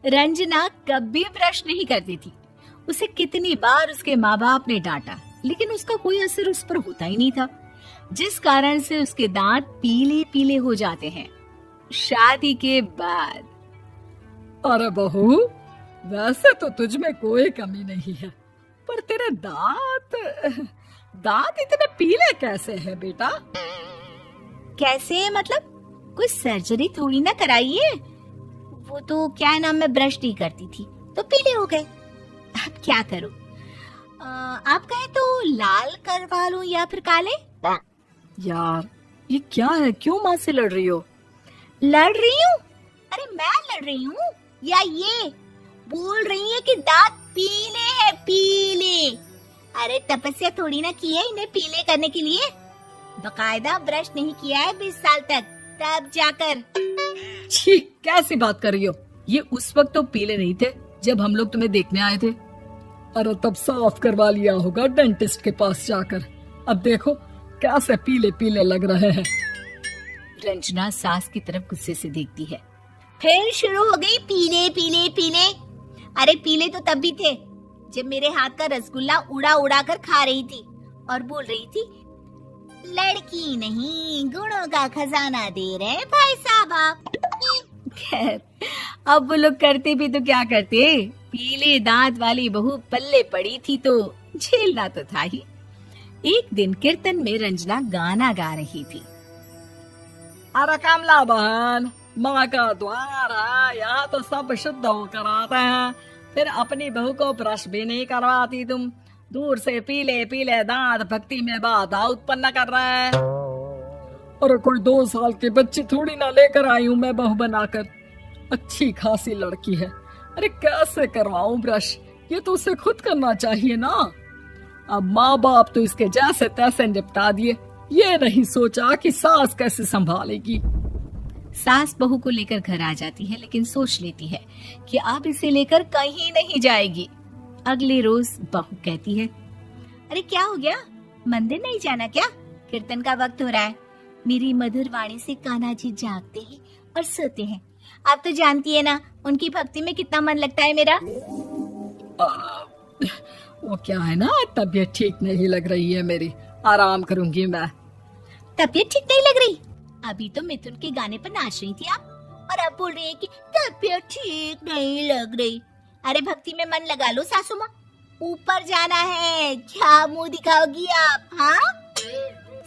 रंजना कभी ब्रश नहीं करती थी। उसे कितनी बार उसके माँ बाप ने डांटा, लेकिन उसका कोई असर उस पर होता ही नहीं था, जिस कारण से उसके दांत पीले पीले हो जाते हैं। शादी के बाद अरे बहू, वैसे तो तुझ में कोई कमी नहीं है, पर तेरे दांत दांत इतने पीले कैसे हैं बेटा? कैसे मतलब? कोई सर्जरी थोड़ी ना कराइए। वो तो क्या नाम, मैं ब्रश नहीं करती थी तो पीले हो गए। अब क्या करूं? आप कहे तो लाल करवा लूं या फिर काले? यार ये क्या है, क्यों माँ से लड़ रही हो? लड़ रही हूँ? अरे मैं लड़ रही हूँ या ये बोल रही है कि दांत पीले हैं, पीले? अरे तपस्या थोड़ी ना की है इन्हें पीले करने के लिए। बकायदा ब्रश नहीं किया है 20 साल तक, तब जाकर। छी, कैसी बात कर रही हो? ये उस वक्त तो पीले नहीं थे जब हम लोग तुम्हें देखने आए थे। अरे तब साफ करवा लिया होगा डेंटिस्ट के पास जाकर। अब देखो कैसे पीले पीले लग रहे हैं। रंजना सास की तरफ गुस्से से देखती है। फिर शुरू हो गई पीले पीले पीले। अरे पीले तो तब भी थे जब मेरे हाथ का रसगुल्ला उड़ा उड़ा कर खा रही थी और बोल रही थी, लड़की नहीं गुणों का खजाना दे रहे भाई साहब आप। खैर, अब वो लोग करते भी तो क्या करते, पीले दांत वाली बहू पल्ले पड़ी थी तो झेलना तो था ही। एक दिन कीर्तन में रंजना गाना गा रही थी। अरे कमला बहन, माँ का द्वार है, यहाँ तो सब शुद्ध होकर आते हैं, फिर अपनी बहू को ब्रश भी नहीं करवाती तुम। दूर से पीले पीले दांत भक्ति में बाधा उत्पन्न कर रहे हैं। अरे कोई 2 साल के बच्चे थोड़ी ना लेकर आई हूँ मैं बहू बनाकर। अच्छी खासी लड़की है, अरे कैसे करवाऊं ब्रश? ये तो उसे खुद करना चाहिए ना। अब माँ बाप तो इसके जैसे तैसे निपटा दिए, ये नहीं सोचा कि सास कैसे संभालेगी। सास बहू को लेकर घर आ जाती है, लेकिन सोच लेती है कि अब इसे लेकर कहीं नहीं जाएगी। अगले रोज बहू कहती है, अरे क्या हो गया, मंदिर नहीं जाना क्या? कीर्तन का वक्त हो रहा है। मेरी मधुर वाणी से कान्हा जी जागते हैं और सोते हैं। आप तो जानती है ना उनकी भक्ति में कितना मन लगता है मेरा। वो क्या है ना, तबीयत ठीक नहीं लग रही है मेरी, आराम करूंगी मैं। तबीयत ठीक नहीं लग रही? अभी तो मिथुन के गाने पर नाच रही थी आप, और अब बोल रही है कि तबीयत ठीक नहीं लग रही। अरे भक्ति में मन लगा लो सासू माँ, ऊपर जाना है, क्या मुंह दिखाओगी आप? हाँ?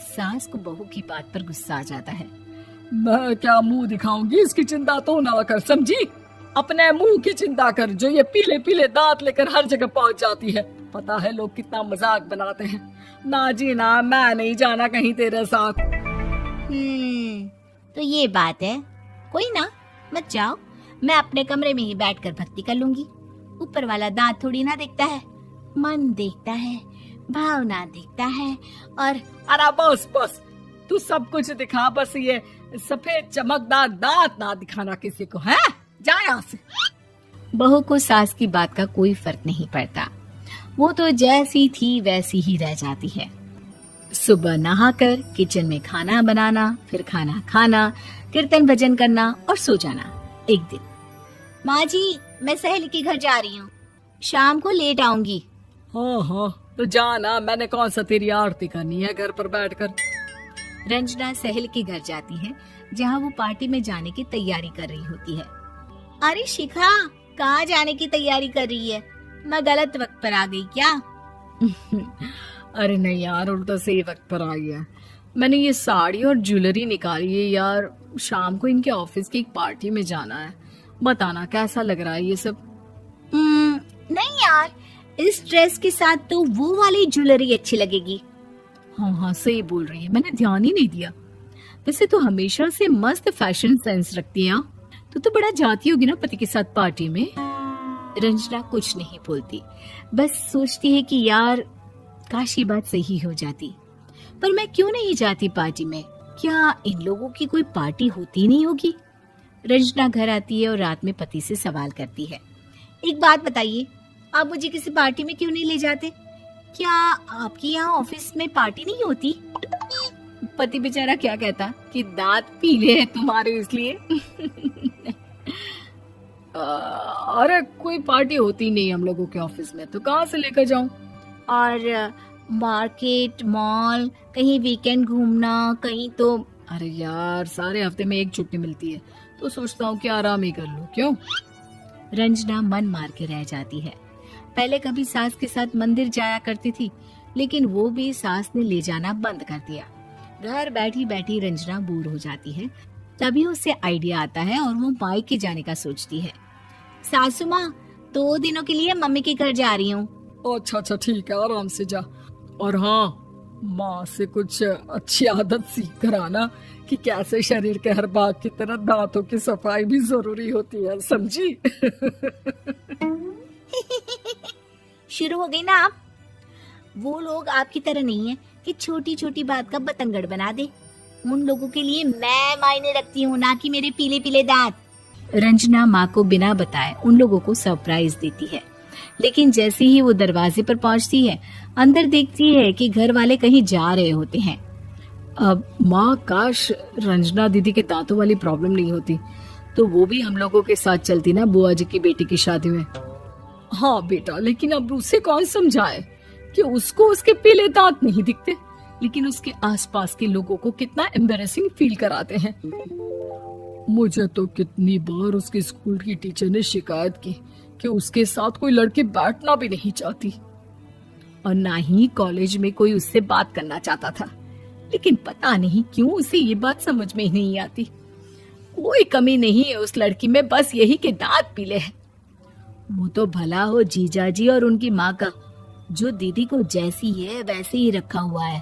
सास को बहू की बात पर गुस्सा आ जाता है। मैं क्या मुंह दिखाऊंगी, इसकी चिंता तो ना कर, समझी? अपने मुंह की चिंता कर, जो ये पीले पीले दांत लेकर हर जगह पहुंच जाती है। पता है लोग कितना मजाक बनाते हैं। ना जी ना, मैं नहीं जाना कहीं तेरे साथ। तो ये बात है। कोई ना, मत जाओ, मैं अपने कमरे में ही बैठकर भक्ति कर लूंगी। ऊपर वाला दांत थोड़ी ना देखता है, मन देखता है, भावना देखता है। और अरे बस बस, तू सब कुछ दिखा, बस ये सफेद चमकदार दांत ना दिखाना किसी को, है? जा यहाँ से। बहू को सास की बात का कोई फर्क नहीं पड़ता, वो तो जैसी थी वैसी ही रह जाती है। सुबह नहाकर किचन में खाना बनाना, फिर खाना खाना, कीर्तन भजन करना और सो जाना। एक दिन, माँ जी मैं सहेली के घर जा रही हूँ, शाम को लेट आऊंगी। हाँ हाँ, तो जाना, मैंने कौन सा तेरी आरती करनी है घर पर बैठकर। रंजना सहेली के घर जाती है, जहाँ वो पार्टी में जाने की तैयारी कर रही होती है। अरे शिखा, कहाँ जाने की तैयारी कर रही है? मैं गलत वक्त पर आ गई क्या? अरे नहीं यार, उल्टा सही वक्त पर आई है। मैंने ये साड़ी और ज्वेलरी निकाली है यार, शाम को इनके ऑफिस की एक पार्टी में जाना है। बताना कैसा लग रहा है ये सब? नहीं यार, इस ड्रेस के साथ तो वो वाली ज्वेलरी अच्छी लगेगी। हाँ हाँ सही बोल रही है, मैंने ध्यान ही नहीं दिया। वैसे तो हमेशा से मस्त फैशन सेंस रखती है। तो बड़ा जाती होगी ना पति के साथ पार्टी में। रंजना कुछ नहीं बोलती, बस सोचती है कि यार काश ये बात सही हो जाती, पर मैं क्यों नहीं जाती पार्टी में? क्या इन लोगों की कोई पार्टी होती नहीं होगी? रंजना घर आती है और रात में पति से सवाल करती है, एक बात बताइए, आप मुझे किसी पार्टी में क्यों नहीं ले जाते? क्या आपके यहाँ ऑफिस में पार्टी नहीं होती? पति बेचारा क्या कहता कि दांत पीले हैं तुम्हारे इसलिए। अरे कोई पार्टी होती नहीं हम लोगों के ऑफिस में, तो कहाँ से लेकर जाऊं? और मार्केट, मॉल, कहीं वीकेंड घूमना, कहीं तो। अरे यार, सारे हफ्ते में एक छुट्टी मिलती है, तो सोचता हूँ कि आराम ही कर लूं। क्यों? रंजना मन मार के रह जाती है। पहले कभी सास के साथ मंदिर जाया करती थी, लेकिन वो भी सास ने ले जाना बंद कर दिया। घर बैठी बैठी रंजना बोर हो जाती है। तभी उसे आइडिया आता है और वो मायके जाने का सोचती है। सासू माँ, 2 दिनों के लिए मम्मी के घर जा रही हूँ। अच्छा ठीक है, आराम से जा। और हाँ, माँ से कुछ अच्छी आदत सीख कर आना कि कैसे शरीर के हर भाग की तरह दांतों की सफाई भी जरूरी होती है, समझी? शुरू हो गई ना आप। वो लोग आपकी तरह नहीं है कि छोटी छोटी बात का बतंगड़ बना दे। उन लोगों के लिए मैं मायने रखती हूँ, ना कि मेरे पीले पीले दांत। रंजना माँ को बिना बताए उन लोगों को सरप्राइज देती है, लेकिन जैसे ही वो दरवाजे पर पहुंचती है, अंदर देखती है कि घर वाले कहीं जा रहे होते हैं। अब माँ, काश रंजना दीदी के दांतों वाली प्रॉब्लम नहीं होती, तो वो भी हम लोगों के साथ चलती ना बुआ जी की बेटी की शादी में। हाँ बेटा, लेकिन अब उसे कौन समझाए कि उसको उसके पीले दांत नहीं दिखते, लेकिन उसके आसपास के लोगों को कितना एम्बैरेसिंग फील कराते हैं। मुझे तो कितनी बार उसके स्कूल की टीचर ने शिकायत की कि उसके साथ कोई लड़की बैठना भी नहीं चाहती, और ना ही कॉलेज में कोई उससे बात करना चाहता था। लेकिन पता नहीं क्यों उसे ये बात समझ में ही नहीं आती। कोई कमी नहीं है उस लड़की में, बस यही कि दांत पीले हैं। वो तो भला हो जीजा जी और उनकी माँ का, जो दीदी को जैसी है वैसे ही रखा हुआ है।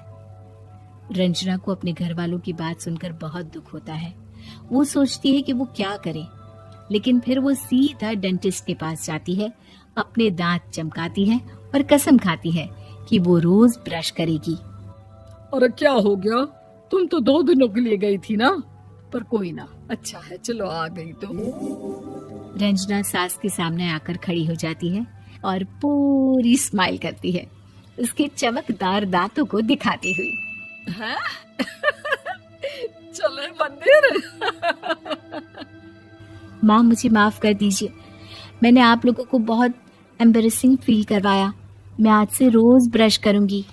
रंजना को अपने घर वालों की बात सुनकर बहुत दुख होता है। वो सोचती है कि वो क्या करे, लेकिन फिर वो सीधा डेंटिस्ट के पास जाती है, अपने दांत चमकाती है और कसम खाती है कि वो रोज ब्रश करेगी। अरे क्या हो गया? तुम तो 2 दिनों के लिए गई थी ना, पर कोई ना, अच्छा है, चलो आ गई तो। रंजना सास के सामने आकर खड़ी हो जाती है और पूरी स्माइल करती है, उसके चमकदार दांतों को दिखाती हुई। चले मंदिर। माँ, मुझे माफ कर दीजिए, मैंने आप लोगों को बहुत एम्बैरेसिंग फील करवाया। मैं आज से रोज ब्रश करूंगी।